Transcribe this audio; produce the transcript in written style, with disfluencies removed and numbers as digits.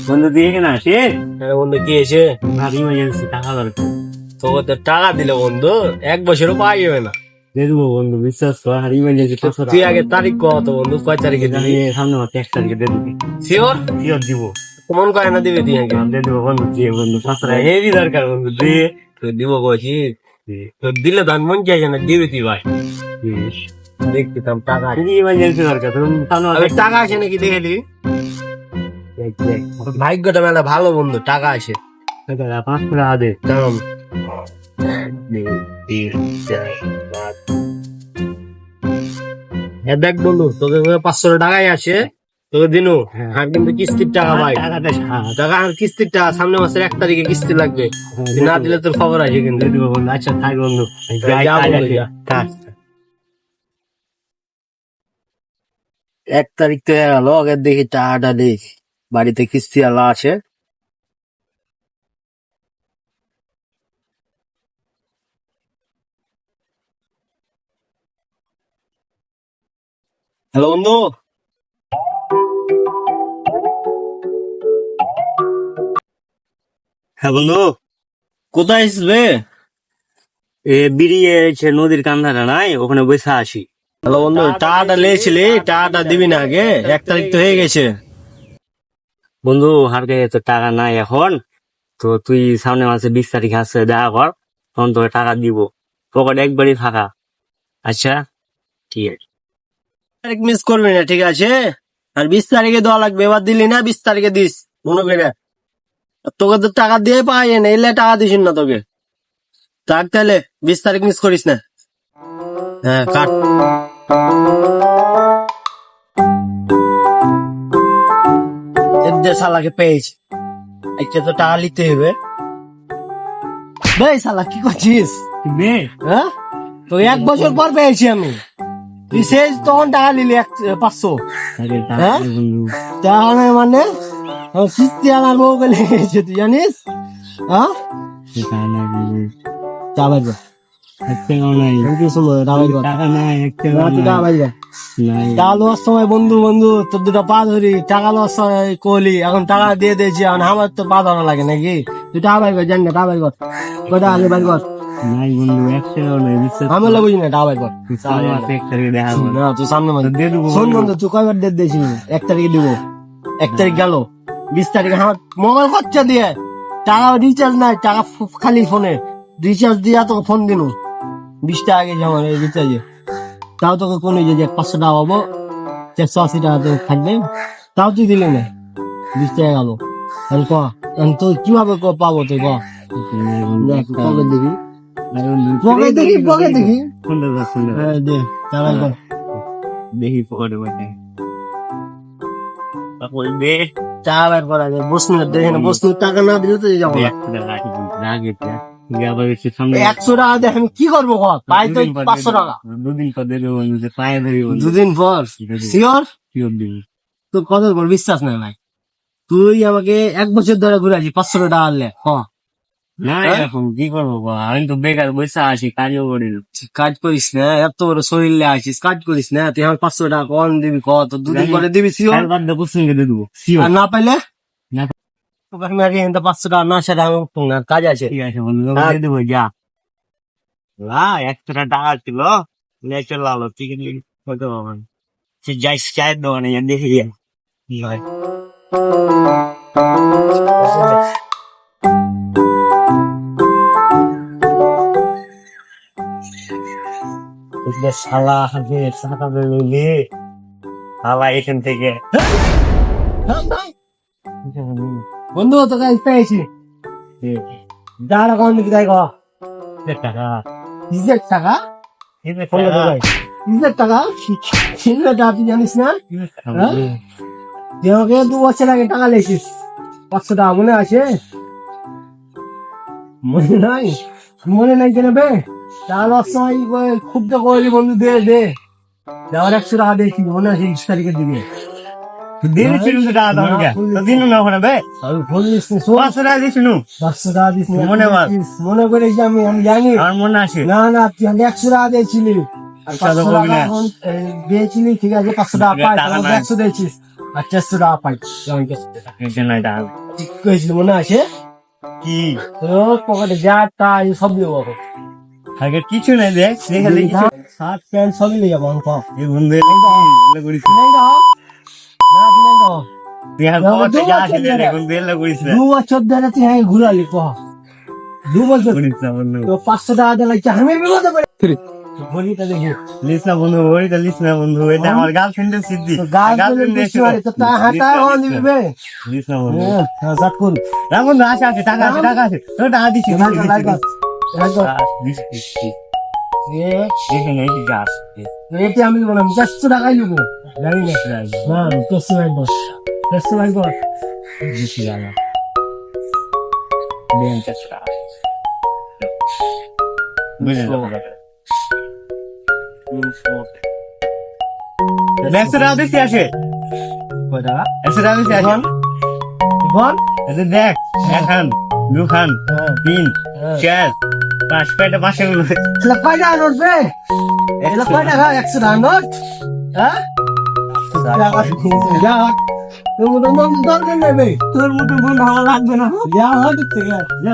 বন্ধু দিয়ে কেনা আসে বন্ধু কি এসে ইমার্জেন্সি টাকা দরকার। তোকে তো টাকা দিলে বন্ধু 1 বছরও পাওয়া যাবে না। দিয়ে দেবো বন্ধু, বিশ্বাস কর। আর ইমার্জেন্সি তুই আগে তারিখ কত বন্ধু, কয় তারিখে দিবি? সামনে মাসে 1 তারিখে দিয়ে দিবি। শিওর শিওর দিব। মন করে না দিবি তুই আগে? দিয়ে দেবো বন্ধু, দিয়ে বন্ধু 500 টাকা হেভি দরকার বন্ধু, দিয়ে তুই দিব কইছি, তোর দিলে ধান মন চাই না, দিবি তুই ভাই। দেখতে তাম টাকা আছে। ইমার্জেন্সি দরকার। তুমি সামনে আবে টাকা আছে নাকি দেখে দিবি। ভাগ্যটা মেলা ভালো বন্ধু, টাকা আছে। 500 টাকা দে। দাম দেখ বন্ধু, তোকে 500 টাকাই আছে, তোকে দিনু। আর কিন্তু কিস্তির টাকা ভাই, টাকা আর কিস্তির টাকা সামনে মাসের 1 তারিখে কিস্তি লাগবে। তুই না দিলে তোর খবর আছে কিন্তু। দিয়ে দেবো বন্ধু। আচ্ছা থাক বন্ধু, যা বন্ধু, যা। থাক। 1 তারিখ তো গেল, আগে দেখি টাকাটা দেখ, বাড়িতে কিস্তি আলা আছে। হ্যালো বন্ধু, হ্যাঁ বন্ধু, কোথায় আছিস রে? বেরিয়ে নদীর কান্দাটা নাই, ওখানে বসে আসি। হ্যালো বন্ধু, টাকাটা লেছিলি, টাকাটা দিবি না আগে? 1 তারিখ তো হয়ে গেছে। বন্ধু হার কাছে তো টাকা নাই এখন, তো তুই সামনে মাসে 20 তারিখ আসছে দেখা কর, তখন তোকে টাকা দিব। পকেট একবারই ফাঁকা। আচ্ছা ঠিক আছে। তারিখ মিস করবি না, ঠিক আছে? আর 20 তারিখে দেওয়া লাগবে, এবার দিলি না, 20 তারিখে দিস মনে করে। আর তোকে তো টাকা দিয়ে পাই না, এলে টাকা দিস না তোকে। থাক তাহলে, 20 তারিখ মিস করিস না। হ্যাঁ কাট। শালাকে পেয়েছি, একটা তো টাকা নিতে হবে। ভাই শালা কি করছিস? হ্যাঁ, তো 1 বছর পর পেয়েছি আমি। তুই শেষ তখন টাকা নিলি 500। হ্যাঁ? তাহলে মানে কিস্তি আনার বউ গেলে গেছে, তুই জানিস? হ্যাঁ, চা বাইর কর। টাকা লওয়ার সময় বন্ধু বন্ধু তোর 2টা পা ধরি, টাকা লওয়ার সময় কলি, এখন টাকা দিয়ে দিয়েছি, এখন আমার তো পা ধরা লাগে নাকি? তুই টাকা বাইর কর, জানি না, টাকা বাইর কর, কটা আগে বাইর কর। নাই বন্ধু, 1 টাকাও নাই, বিশ্বাস আমি বুঝি না, টাকা বাইর কর। সামনে মাসে 1 তারিখে দেখা করবো। না তুই সামনে মাসে দিয়ে দেবো শোন বন্ধু, তুই কয়বার ডেট দিয়েছিস? 1 তারিখে দিব। 1 তারিখ গেল, 20 তারিখে আমার মোবাইল খরচা দিয়ে টাকা, রিচার্জ নাই, টাকা খালি ফোনে রিচার্জ দিয়া তোকে ফোন দিনু। 20 টাকা গেছে আমার এই রিচার্জে, তাও তোকে কোন যে 500 টাকা পাবো, 480 টাকা তো থাকবে, তাও তুই দিলি না। 20 টাকা গেল, এখন ক, এখন তুই কিভাবে পাবো? তুই ক, কবে দিবি? পকেট দেখি, পকেট দেখি। হ্যাঁ দে, চালাই কর। দেখি পকেটে বসে দে। চা বের করা যায়, বসনি দেখে না, বসনি টাকা না দিলে তো যাবো না। 100 টাকা দিয়ে আমি কি করবো? পাই তো 500 টাকা। 2 দিন পর দেবে বন্ধু, পায়ে ধরি বন্ধু। 2 দিন পর শিওর? শিওর দিবি। তোর কথার উপর বিশ্বাস নাই ভাই। তুই আমাকে 1 বছর ধরে ঘুরে আছিস 500 টাকা আনলে। না এখন কি করবো বল, আমি তো বেকার বসে আছি, কাজও করি না। কাজ করিস না, এত বড় শরীরে আসিস, কাজ করিস না, তুই আমার 500 টাকা কম দিবি? কত 2 দিন পরে দিবি শিওর? দিয়ে দেবো শিওর। আর না পাইলে না। তোকে আমি আর এখানে 500 টাকা না সেটা আমি উঠবো না, কাজ আছে। ঠিক আছে বন্ধু, দিয়ে দেবো যা। 100 টাকা ছিল, চলে আলো ঠিক আছে, হয়তো পাবেন। সে যাই চায়ের দোকানে দেখে গিয়ে কি হয়। শালা হাতে টাকা পেলে শালা এখান থেকে বন্ধু তোকে পেয়েছি, দাঁড়া কোন দিকে যাই গো? টাকা 20 টাকা? কোনটা দেখাই? 20 টাকা? 20 টাকা তুই জানিস না? যে আমাকে 2 বছর আগে টাকা লেছিস 500 টাকা, মনে আছে? মনে নাই? মনে নাই কেন বে? টাকা সময় খুব তো করলি বন্ধু, দে দে। দেওয়ার 100 টাকা দিয়েছি, মনে আছে? 20 তারিখের দিকে মনে করে আমি জানি, মনে আছে। না না তুই 100 টাকা দিয়েছিলি, দিয়েছিলি ঠিক আছে, 500 টাকা পাই, 100 দিয়েছিস। আর 400 টাকা পাই আমার কাছে। এটা নাই টাকা ঠিক কইছিল মনে আছে? কি তোর পকেটে যা তাই সব নিয়ে যাবো। আগে কিছু নাই দেখ দেখালে কিছু শার্ট প্যান্ট সবই নিয়ে যাবো আমি পাও। এই বন্ধু এগুলো করিস না। তুই আর কত যা আসলে রে বন্ধু এগুলো করিস না 2 বছর ধরে তুই হ্যাঁ ঘুরালি কহ 2 বছর করিস না বন্ধু তো 500 টাকা দিয়ে লাগছে আমি বিপদে পড়ে বলিটা দেখি লিস না বন্ধু ওইটা লিস না বন্ধু এটা আমার গার্লফ্রেন্ডের সিদ্ধি তো গার্লফ্রেন্ড বেশি মারে তো তা হাতা হন দিবে লিস না বন্ধু হ্যাঁ যাক কোন না বন্ধু আছে আছে টাকা আছে টাকা আছে তোর টাকা দিছি লাগা এখানে এই গাছ এটি আমি বললাম 400 টাকাই নেবো জানি না না 400 টাকা বস 400 টাকা বস দিছি টাকা দেন চেষ্টা একশো টাকা বেশি আসে কয় টাকা 100 টাকা বেশি আসে বল এতে দেখ এখন দুখান হ্যাঁ 3 4 5 পেটা 500 গুলো এলা কয় টাকা নোট বে এলা কয় টাকা 100 টাকা নোট হ্যাঁ যা তোর মতো মন দরকার নেই তোর মতো মন ভালো লাগবে না যা হচ্ছে যা